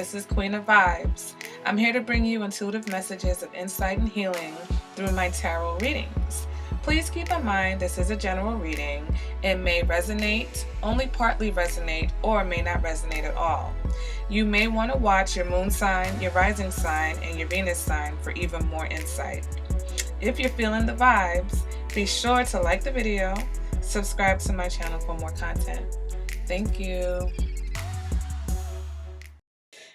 this is Queen of Vibes. I'm here to bring you intuitive messages of insight and healing through my tarot readings. Please keep in mind this is a general reading. It may resonate, only partly resonate, or may not resonate at all. You may want to watch your moon sign, your rising sign, and your Venus sign for even more insight. If you're feeling the vibes, be sure to like the video, subscribe to my channel for more content. Thank you.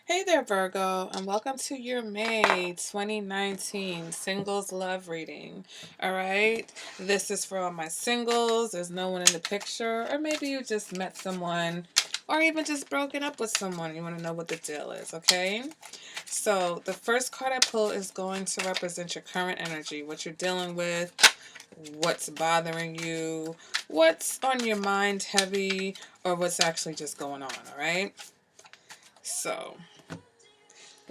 Hey there, Virgo, and welcome to your May 2019 singles love reading. All right, this is for all my singles. There's no one in the picture, or maybe you just met someone, or even just broken up with someone. You want to know what the deal is, okay? So the first card I pull is going to represent your current energy, what you're dealing with, what's bothering you, what's on your mind heavy, or what's actually just going on, all right? So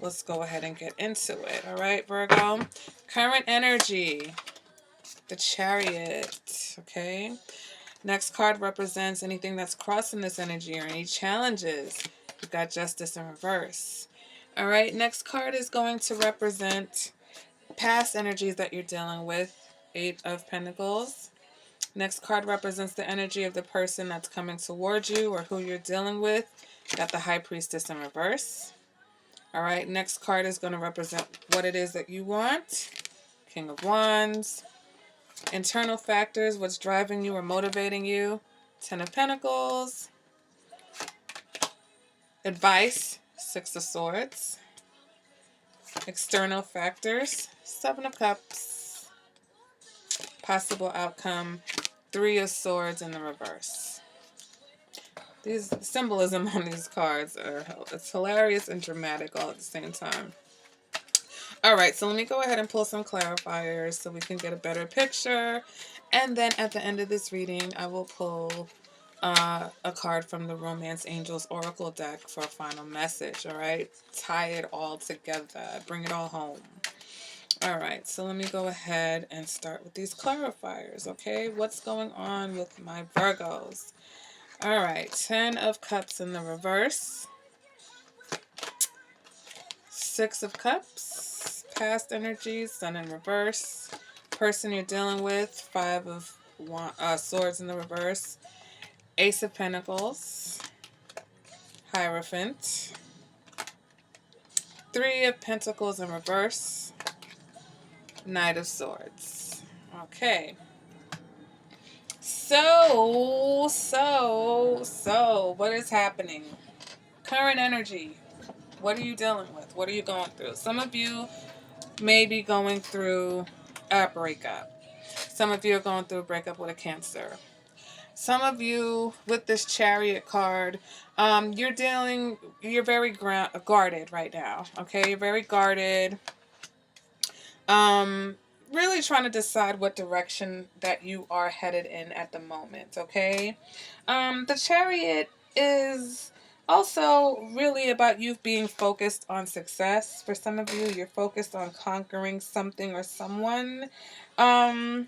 let's go ahead and get into it. All right, Virgo. Current energy, the Chariot. Okay. Next card represents anything that's crossing this energy or any challenges. You've got Justice in reverse. All right. Next card is going to represent past energies that you're dealing with. Eight of Pentacles. Next card represents the energy of the person that's coming towards you or who you're dealing with. Got the High Priestess in reverse. All right, next card is going to represent what it is that you want. King of Wands. Internal factors, what's driving you or motivating you. Ten of Pentacles. Advice, Six of Swords. External factors, Seven of Cups. Possible outcome, Three of Swords in the reverse. These symbolism on these cards it's hilarious and dramatic all at the same time. All right, so let me go ahead and pull some clarifiers so we can get a better picture. And then at the end of this reading, I will pull a card from the Romance Angels Oracle deck for a final message, all right? Tie it all together. Bring it all home. All right, so let me go ahead and start with these clarifiers, okay? What's going on with my Virgos? All right, Ten of Cups in the reverse. Six of Cups, past energies, Sun in reverse. Person you're dealing with, Five of Swords in the reverse. Ace of Pentacles, Hierophant. Three of Pentacles in reverse. Knight of Swords. Okay. So, what is happening? Current energy. What are you dealing with? What are you going through? Some of you may be going through a breakup. Some of you are going through a breakup with a Cancer. Some of you, with this Chariot card, you're very guarded right now. Okay, you're very guarded. Really trying to decide what direction that you are headed in at the moment. Okay, the Chariot is also really about you being focused on success. For some of you, you're focused on conquering something or someone. And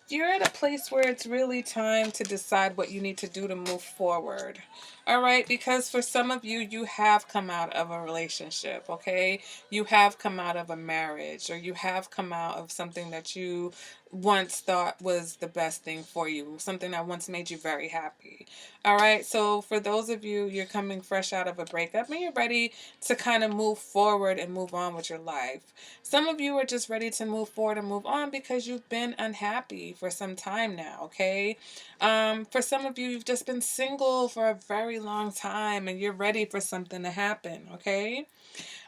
you're at a place where it's really time to decide what you need to do to move forward. All right? Because for some of you, you have come out of a relationship, okay? You have come out of a marriage, or you have come out of something that you once thought was the best thing for you, something that once made you very happy. All right? So for those of you, you're coming fresh out of a breakup and you're ready to kind of move forward and move on with your life. Some of you are just ready to move forward and move on because you've been unhappy for some time now, okay? For some of you, you've just been single for a very long time and you're ready for something to happen, okay?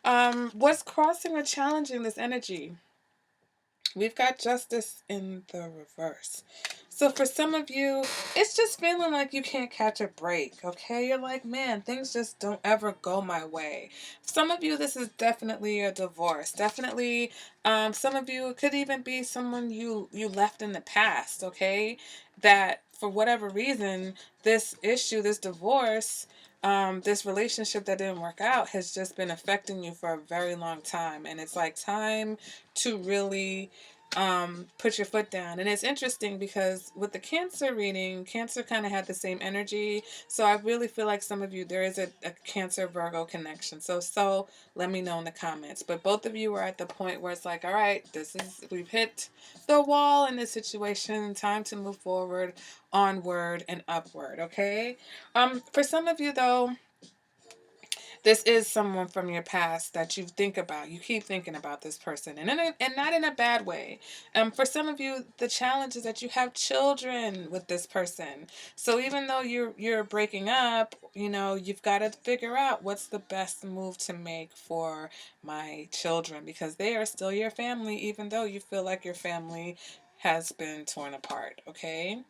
What's crossing or challenging this energy? We've got Justice in the reverse. So for some of you, it's just feeling like you can't catch a break, okay? You're like, man, things just don't ever go my way. Some of you, this is definitely a divorce. Definitely, some of you, it could even be someone you left in the past, okay? That for whatever reason, this issue, this divorce, this relationship that didn't work out has just been affecting you for a very long time. And it's like time to really put your foot down. And it's interesting because with the Cancer reading, Cancer kind of had the same energy. So I really feel like some of you, there is a Cancer Virgo connection. So let me know in the comments. But both of you are at the point where it's like, all right, we've hit the wall in this situation. Time to move forward, onward, and upward. Okay. For some of you though, this is someone from your past that you think about. You keep thinking about this person, and not in a bad way. For some of you, the challenge is that you have children with this person. So even though you're breaking up, you've got to figure out what's the best move to make for my children, because they are still your family, even though you feel like your family has been torn apart. Okay.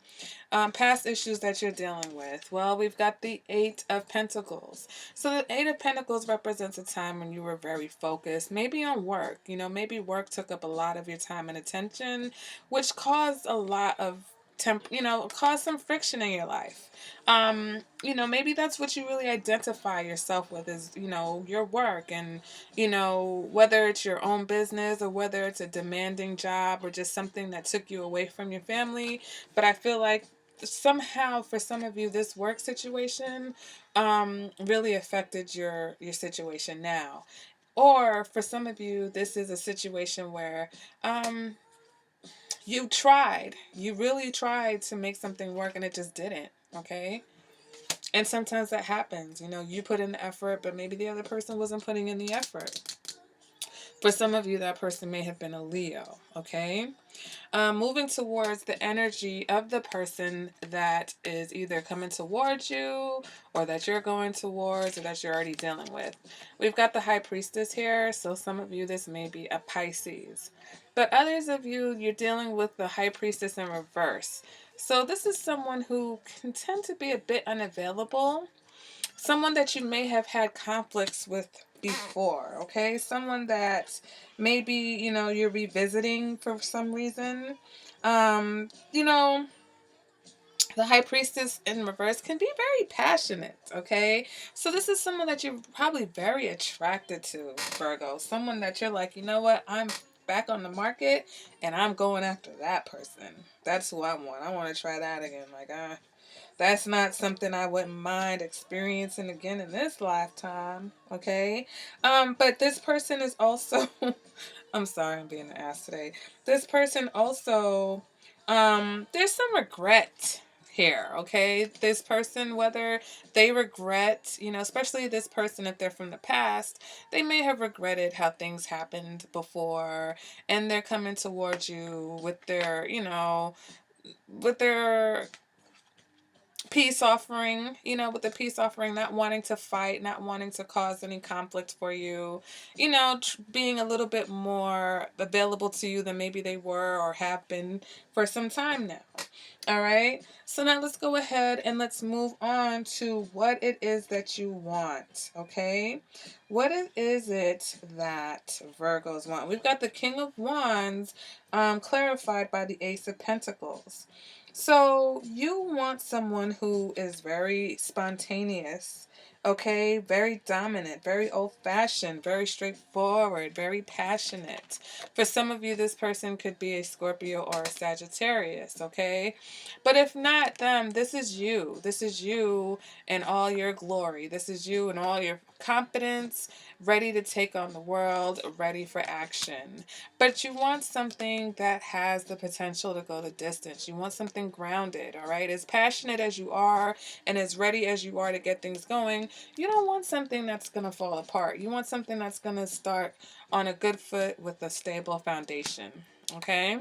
Past issues that you're dealing with. Well, we've got the Eight of Pentacles. So the Eight of Pentacles represents a time when you were very focused, maybe on work. Maybe work took up a lot of your time and attention, which caused a lot of caused some friction in your life. Maybe that's what you really identify yourself with is, your work, and, whether it's your own business or whether it's a demanding job or just something that took you away from your family. But I feel like somehow for some of you this work situation really affected your situation now, or for some of you this is a situation where you really tried to make something work and it just didn't. Okay. And sometimes that happens. You put in the effort, but maybe the other person wasn't putting in the effort. For some of you, that person may have been a Leo. Okay. Moving towards the energy of the person that is either coming towards you, or that you're going towards, or that you're already dealing with. We've got the High Priestess here, so some of you, this may be a Pisces. But others of you, you're dealing with the High Priestess in reverse. So this is someone who can tend to be a bit unavailable. Someone that you may have had conflicts with before, okay? Someone that maybe, you're revisiting for some reason. Um, you know, the High Priestess in reverse can be very passionate, okay? So this is someone that you're probably very attracted to, Virgo. Someone that you're like, you know what? I'm back on the market and I'm going after that person. That's who I want. I want to try that again. Like, that's not something I wouldn't mind experiencing again in this lifetime, okay? But this person is also, I'm sorry I'm being an ass today. This person also, there's some regret here, okay? This person, whether they regret, especially this person, if they're from the past, they may have regretted how things happened before, and they're coming towards you with their, with their peace offering, with the peace offering, not wanting to fight, not wanting to cause any conflict for you, being a little bit more available to you than maybe they were or have been for some time now. All right. So now let's go ahead and let's move on to what it is that you want. Okay. What is it that Virgos want? We've got the King of Wands clarified by the Ace of Pentacles. So you want someone who is very spontaneous, okay? Very dominant, very old-fashioned, very straightforward, very passionate. For some of you, this person could be a Scorpio or a Sagittarius, okay? But if not them, this is you. This is you in all your glory. This is you in all your confidence, ready to take on the world, ready for action. But you want something that has the potential to go the distance. You want something grounded, all right? As passionate as you are and as ready as you are to get things going, you don't want something that's going to fall apart. You want something that's going to start on a good foot with a stable foundation, okay?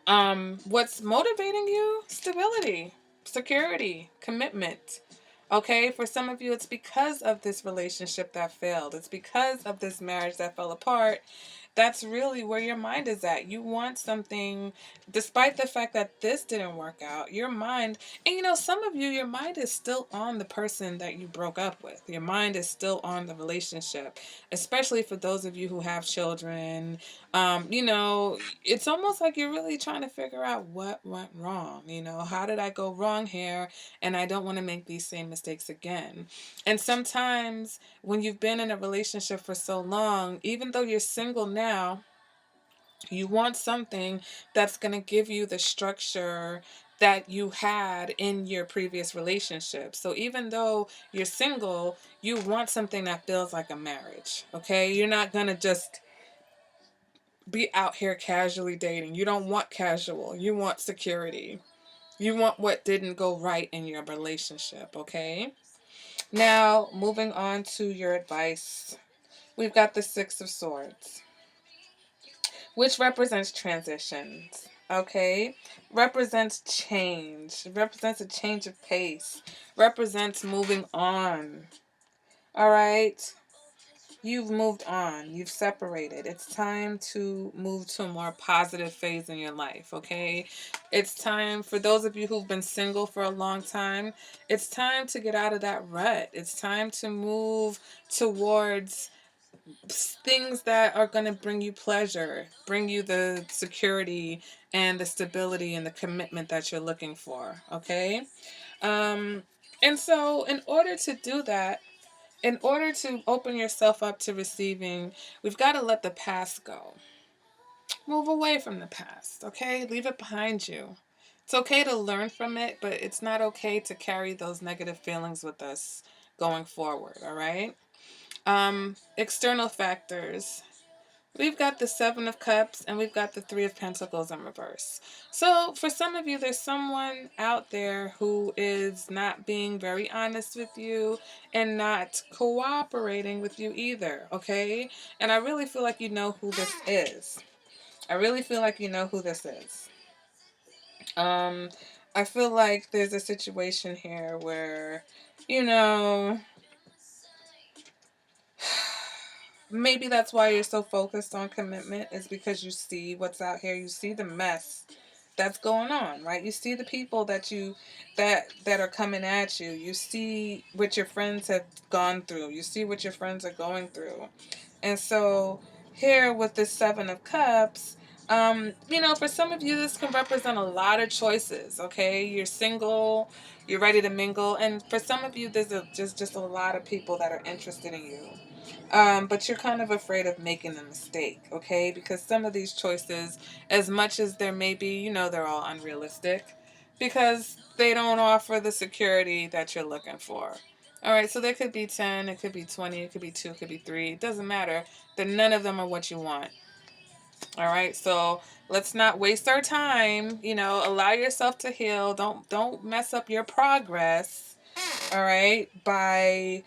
What's motivating you? Stability, security, commitment. Okay, for some of you, it's because of this relationship that failed. It's because of this marriage that fell apart. That's really where your mind is at. You want something, despite the fact that this didn't work out, your mind, and some of you, your mind is still on the person that you broke up with. Your mind is still on the relationship, especially for those of you who have children. It's almost like you're really trying to figure out what went wrong. How did I go wrong here? And I don't want to make these same mistakes again. And sometimes when you've been in a relationship for so long, even though you're single now, You want something that's going to give you the structure that you had in your previous relationship. So even though you're single, you want something that feels like a marriage, okay? You're not going to just be out here casually dating. You don't want casual. You want security. You want what didn't go right in your relationship, okay? Now, moving on to your advice. We've got the Six of Swords, which represents transitions, okay? Represents change, represents a change of pace, represents moving on, all right? You've moved on, you've separated. It's time to move to a more positive phase in your life, okay? It's time, for those of you who've been single for a long time, it's time to get out of that rut. It's time to move towards things that are going to bring you pleasure, bring you the security and the stability and the commitment that you're looking for, okay? Um, and so, in order to do that, in order to open yourself up to receiving, we've got to let the past go. Move away from the past, okay? Leave it behind you. It's okay to learn from it, but it's not okay to carry those negative feelings with us going forward, all right? External factors. We've got the Seven of Cups and we've got the Three of Pentacles in reverse. So for some of you, there's someone out there who is not being very honest with you and not cooperating with you either, okay? And I really feel like you know who this is. I really feel like you know who this is. Um, I feel like there's a situation here where, you know, maybe that's why you're so focused on commitment, is because you see what's out here. You see the mess that's going on, right? You see the people that are coming at you. You see what your friends have gone through. You see what your friends are going through. And so here with this Seven of Cups, for some of you, this can represent a lot of choices, okay? You're single, you're ready to mingle. And for some of you, there's just a lot of people that are interested in you. But you're kind of afraid of making a mistake, okay? Because some of these choices, as much as there may be, they're all unrealistic because they don't offer the security that you're looking for. All right, so there could be 10, it could be 20, it could be 2, it could be 3. It doesn't matter. Then none of them are what you want. All right, so let's not waste our time. Allow yourself to heal. Don't mess up your progress. All right, by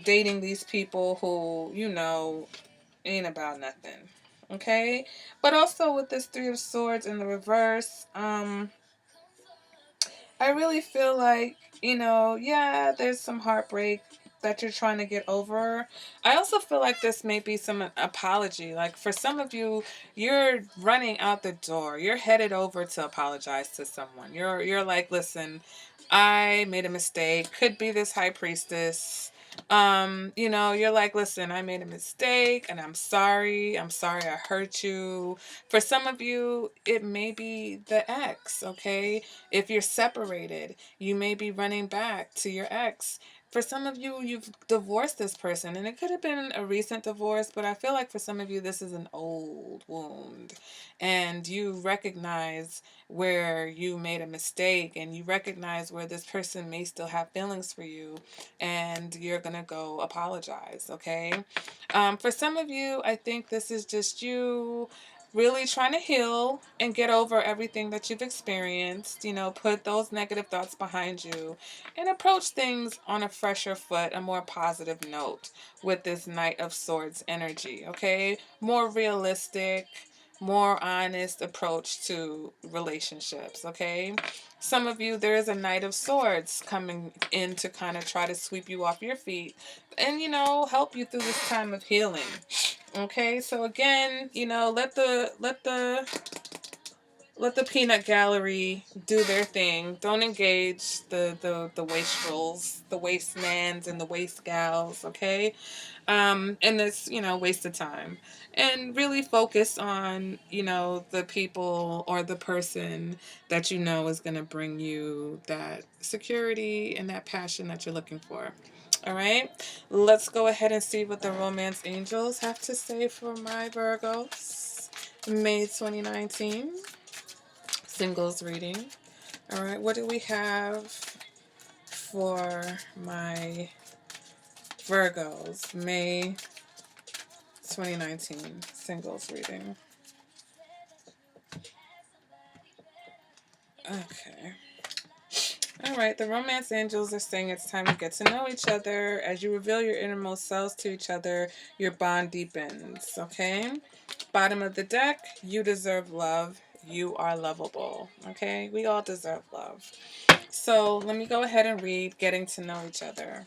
dating these people who ain't about nothing. Okay, but also with this Three of Swords in the reverse, I really feel like, yeah, there's some heartbreak that you're trying to get over. I also feel like this may be some apology. Like for some of you, you're running out the door. You're headed over to apologize to someone. You're like, listen, I made a mistake. Could be this high priestess. You're like, listen, I made a mistake and I'm sorry. I'm sorry I hurt you. For some of you, it may be the ex, okay? If you're separated, you may be running back to your ex. For some of you, you've divorced this person, and it could have been a recent divorce, but I feel like for some of you, this is an old wound. And you recognize where you made a mistake, and you recognize where this person may still have feelings for you, and you're going to go apologize, okay? For some of you, I think this is just you really trying to heal and get over everything that you've experienced, put those negative thoughts behind you and approach things on a fresher foot, a more positive note with this Knight of Swords energy, okay? More realistic, more honest approach to relationships, okay? Some of you, there is a Knight of Swords coming in to kind of try to sweep you off your feet and, help you through this time of healing. Okay, so again, let the peanut gallery do their thing. Don't engage the wastrels, the wastemans and the waste gals, okay? And this, waste of time. And really focus on, the people or the person that is going to bring you that security and that passion that you're looking for. All right, let's go ahead and see what the romance angels have to say for my Virgos. May 2019, singles reading. All right, what do we have for my Virgos? May 2019, singles reading. Okay. All right, the romance angels are saying it's time to get to know each other. As you reveal your innermost selves to each other, your bond deepens, okay? Bottom of the deck, you deserve love. You are lovable, okay? We all deserve love. So let me go ahead and read Getting to Know Each Other.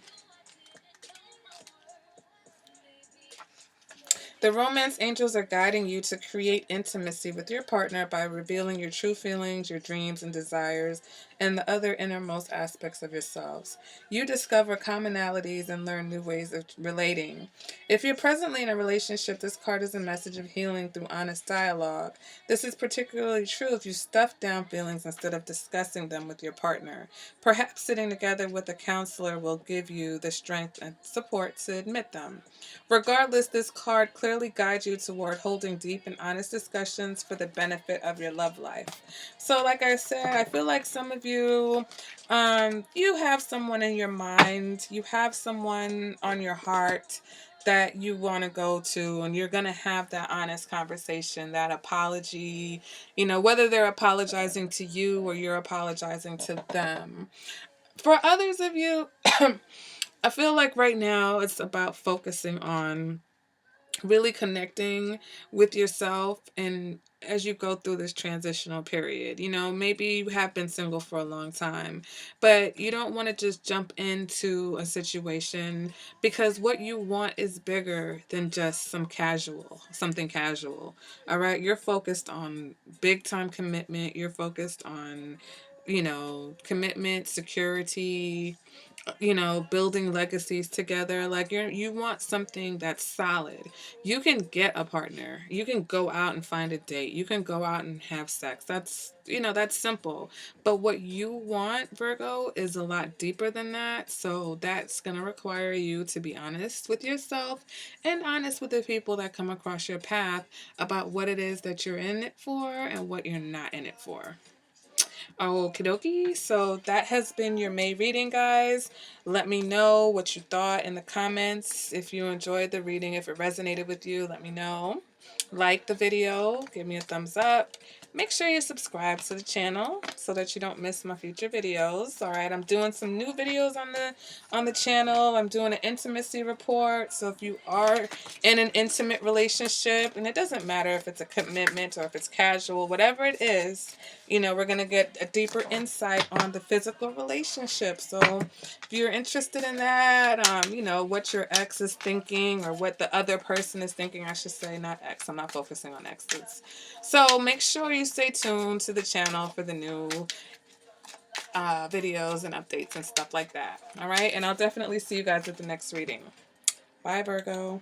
The romance angels are guiding you to create intimacy with your partner by revealing your true feelings, your dreams and desires, and the other innermost aspects of yourselves. You discover commonalities and learn new ways of relating. If you're presently in a relationship, this card is a message of healing through honest dialogue. This is particularly true if you stuff down feelings instead of discussing them with your partner. Perhaps sitting together with a counselor will give you the strength and support to admit them. Regardless, this card clearly guides you toward holding deep and honest discussions for the benefit of your love life. So, like I said, I feel like some of you, you have someone in your mind, you have someone on your heart that you want to go to, and you're going to have that honest conversation, that apology, whether they're apologizing to you or you're apologizing to them. For others of you, I feel like right now it's about focusing on really connecting with yourself, and as you go through this transitional period, maybe you have been single for a long time, but you don't want to just jump into a situation, because what you want is bigger than just something casual. All right, you're focused on big time commitment, you're focused on commitment, security, building legacies together. Like you want something that's solid. You can get a partner. You can go out and find a date. You can go out and have sex. That's simple. But what you want, Virgo, is a lot deeper than that. So that's going to require you to be honest with yourself and honest with the people that come across your path about what it is that you're in it for and what you're not in it for. Okie dokie. So that has been your May reading, guys. Let me know what you thought in the comments. If you enjoyed the reading, if it resonated with you, let me know. Like the video, give me a thumbs up. Make sure you subscribe to the channel so that you don't miss my future videos. All right, I'm doing some new videos on the channel. I'm doing an intimacy report. So if you are in an intimate relationship, and it doesn't matter if it's a commitment or if it's casual, whatever it is, we're going to get a deeper insight on the physical relationship. So if you're interested in that, what your ex is thinking, or what the other person is thinking, I should say, not ex. I'm not focusing on exes. So make sure you stay tuned to the channel for the new videos and updates and stuff like that. All right. And I'll definitely see you guys at the next reading. Bye, Virgo.